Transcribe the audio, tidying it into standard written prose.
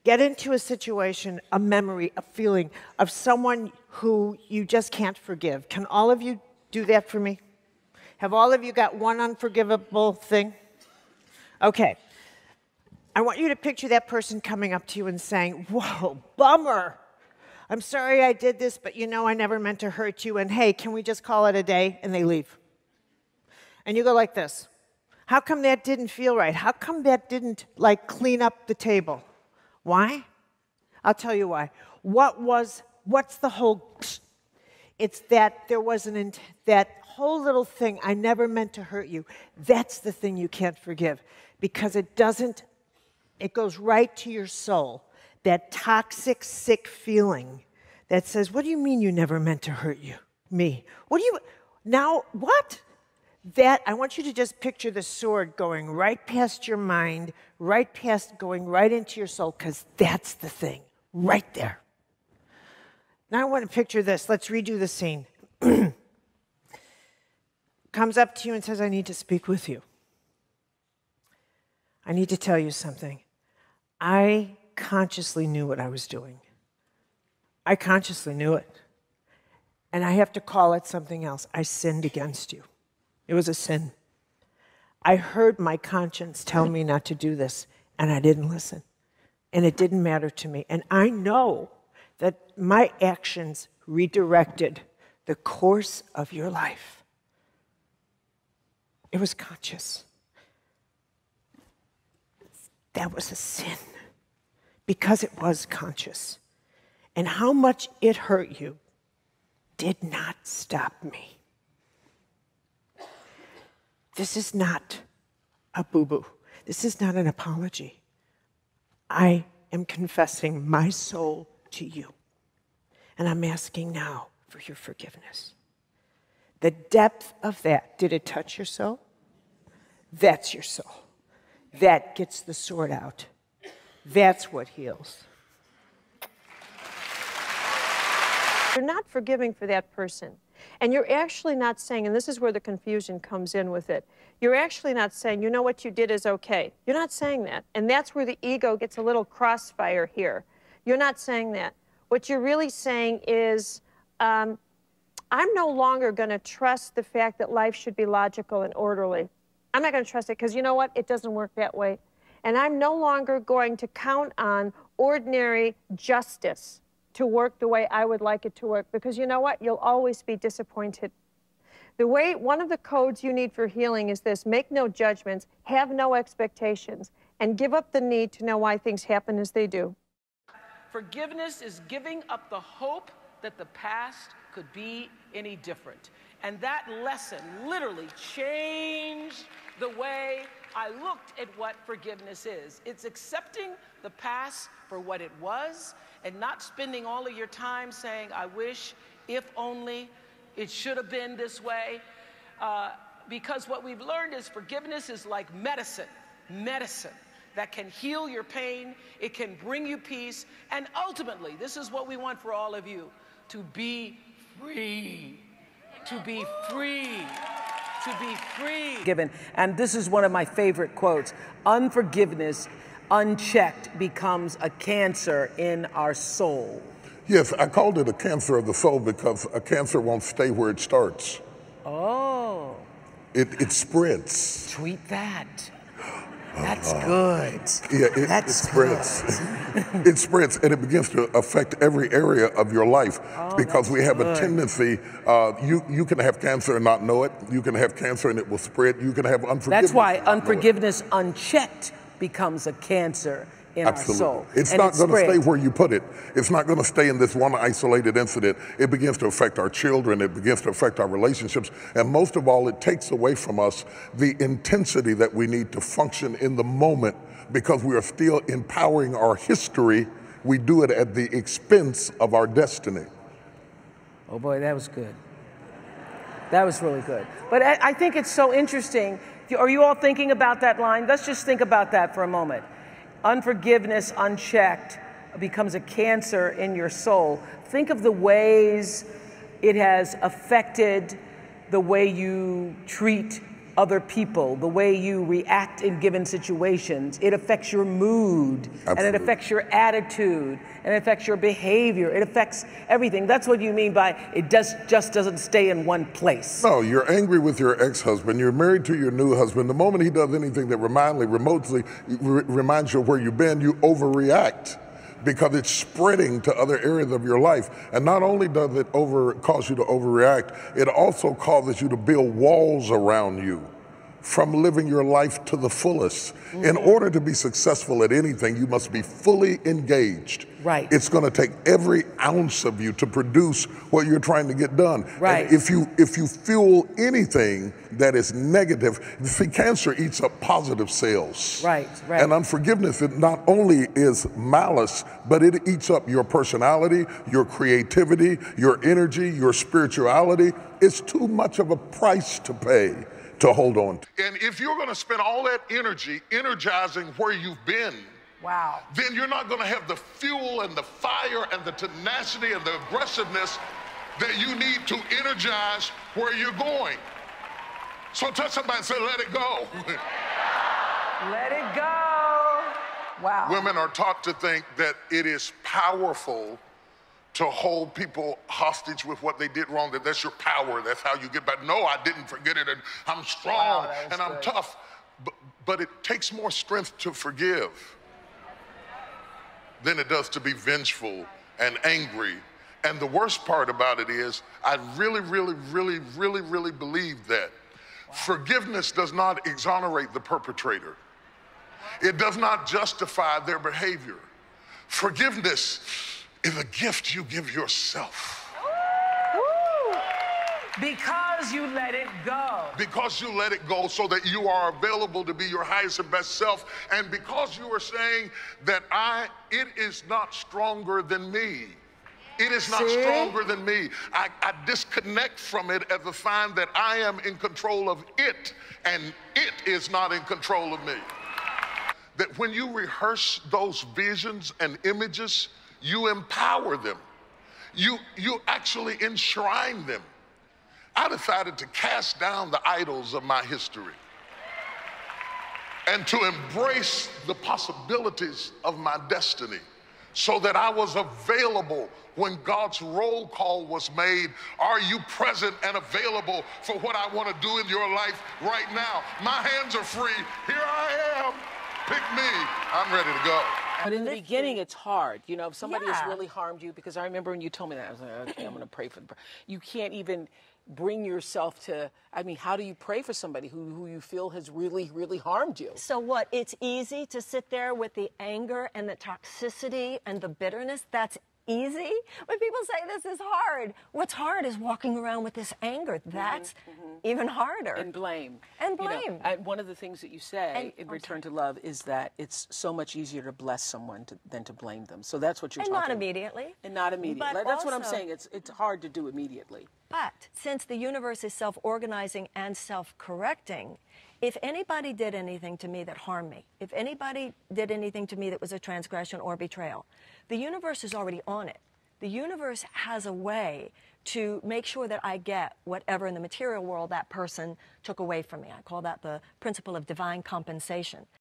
Get into a situation, a memory, a feeling of someone who you just can't forgive. Can all of you do that for me? Have all of you got one unforgivable thing? Okay. I want you to picture that person coming up to you and saying, whoa, bummer. I'm sorry I did this, but you know I never meant to hurt you, and hey, can we just call it a day? And they leave. And you go like this. How come that didn't feel right? How come that didn't, like, clean up the table? Why? I'll tell you why. What's the whole... It's that there was that whole little thing, I never meant to hurt you. That's the thing you can't forgive, because it goes right to your soul. That toxic, sick feeling that says, what do you mean you never meant to hurt me? What? That, I want you to just picture the sword going right past your mind, going right into your soul, because that's the thing, right there. Now I want to picture this. Let's redo the scene. Comes up to you and says, I need to speak with you. I need to tell you something. I consciously knew what I was doing. I consciously knew it. And I have to call it something else. I sinned against you. It was a sin. I heard my conscience tell me not to do this, and I didn't listen. And it didn't matter to me. And I know that my actions redirected the course of your life. It was conscious. That was a sin, because it was conscious. And how much it hurt you did not stop me. This is not a boo-boo. This is not an apology. I am confessing my soul to you. And I'm asking now for your forgiveness. The depth of that, did it touch your soul? That's your soul. That gets the sword out. That's what heals. You're not forgiving for that person. And you're actually not saying, and this is where the confusion comes in with it, you're actually not saying, you know what you did is okay. You're not saying that. And that's where the ego gets a little crossfire here. You're not saying that. What you're really saying is, I'm no longer going to trust the fact that life should be logical and orderly. I'm not going to trust it, because you know what? It doesn't work that way. And I'm no longer going to count on ordinary justice to work the way I would like it to work, because you know what? You'll always be disappointed. One of the codes you need for healing is this: make no judgments, have no expectations, and give up the need to know why things happen as they do. Forgiveness is giving up the hope that the past could be any different. And that lesson literally changed the way I looked at what forgiveness is. It's accepting the past for what it was and not spending all of your time saying, I wish, if only, it should have been this way. Because what we've learned is forgiveness is like medicine that can heal your pain, it can bring you peace, and ultimately, this is what we want for all of you, to be free. To be free. To be free. Given, and this is one of my favorite quotes: unforgiveness, unchecked, becomes a cancer in our soul. Yes, I called it a cancer of the soul because a cancer won't stay where it starts. Oh. It spreads. Tweet that. That's good. Yeah, it spreads. It spreads, and it begins to affect every area of your life, because we have a tendency, you can have cancer and not know it. You can have cancer and it will spread. You can have unforgiveness. That's why unforgiveness unchecked becomes a cancer in our soul. It's not going to stay where you put it. It's not going to stay in this one isolated incident. It begins to affect our children. It begins to affect our relationships. And most of all, it takes away from us the intensity that we need to function in the moment, because we are still empowering our history. We do it at the expense of our destiny. Oh boy, that was good. That was really good. But I think it's so interesting. Are you all thinking about that line? Let's just think about that for a moment. Unforgiveness unchecked becomes a cancer in your soul. Think of the ways it has affected the way you treat other people, the way you react in given situations. It affects your mood, and it affects your attitude, and it affects your behavior. It affects everything. That's what you mean by it just doesn't stay in one place. No, you're angry with your ex-husband. You're married to your new husband. The moment he does anything that remotely reminds you of where you've been, you overreact, because it's spreading to other areas of your life. And not only does it cause you to overreact, it also causes you to build walls around you from living your life to the fullest. In order to be successful at anything, you must be fully engaged. Right. It's going to take every ounce of you to produce what you're trying to get done. Right. And if you fuel anything that is negative, see, cancer eats up positive cells. Right, right. And unforgiveness, it not only is malice, but it eats up your personality, your creativity, your energy, your spirituality. It's too much of a price to pay to hold on to. And if you're going to spend all that energy energizing where you've been, wow, then you're not going to have the fuel and the fire and the tenacity and the aggressiveness that you need to energize where you're going. So touch somebody and say, let it go. Let it go. Wow. Women are taught to think that it is powerful to hold people hostage with what they did wrong, that's your power, that's how you get back. No, I didn't forget it, and I'm strong, and I'm tough. But it takes more strength to forgive than it does to be vengeful and angry. And the worst part about it is, I really believe that forgiveness does not exonerate the perpetrator. It does not justify their behavior. Forgiveness is a gift you give yourself. Because you let it go. Because you let it go so that you are available to be your highest and best self. And because you are saying that it is not stronger than me. It is not stronger than me. I disconnect from it as a sign that I am in control of it, and it is not in control of me. That when you rehearse those visions and images, you empower them. You actually enshrine them. I decided to cast down the idols of my history and to embrace the possibilities of my destiny, so that I was available when God's roll call was made. Are you present and available for what I want to do in your life right now? My hands are free. Here I am. Pick me. I'm ready to go. But in the beginning, it's hard. You know, if somebody has really harmed you, because I remember when you told me that, I was like, okay, I'm going to pray for them. You can't even bring yourself to, I mean, how do you pray for somebody who you feel has really harmed you? So what, it's easy to sit there with the anger and the toxicity and the bitterness? That's easy? When people say this is hard, what's hard is walking around with this anger. That's even harder. And blame. And blame. You know, one of the things that you say in Return to Love is that it's so much easier to bless someone than to blame them. So that's what you're talking about. And not immediately. And not immediately. But that's what I'm also, saying. It's hard to do immediately. But since the universe is self-organizing and self-correcting, if anybody did anything to me that harmed me, if anybody did anything to me that was a transgression or betrayal, the universe is already on it. The universe has a way to make sure that I get whatever in the material world that person took away from me. I call that the principle of divine compensation.